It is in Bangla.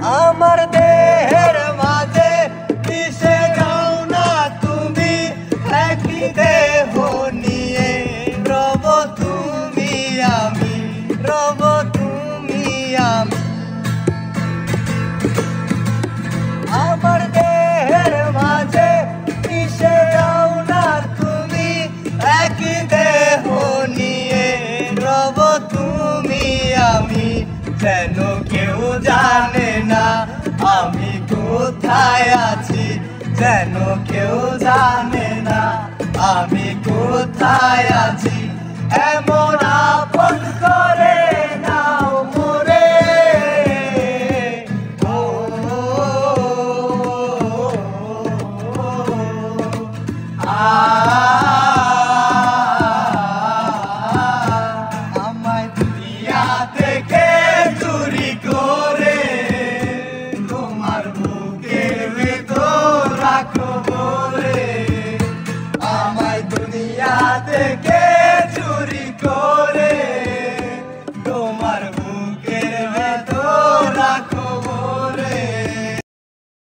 আমার দেহের মাঝে মিশে যাও না তুমি, একই দেহ নিয়ে রব তুমি আমি, রব তুমি আমি। আমার দেহের মাঝে মিশে যাও না তুমি, একই দেহ নিয়ে রব তুমি আমি। যেন কেউ জানে না আমি কোথায় আছি, যেন কেউ জানে না আমি কোথায় আছি। এমন আপন করে নাও মোরে, আমায় দুনিয়া থেকে চুরি করে তোমার বুকের ভেতর রাখো বলে, আমায় দুনিয়া থেকে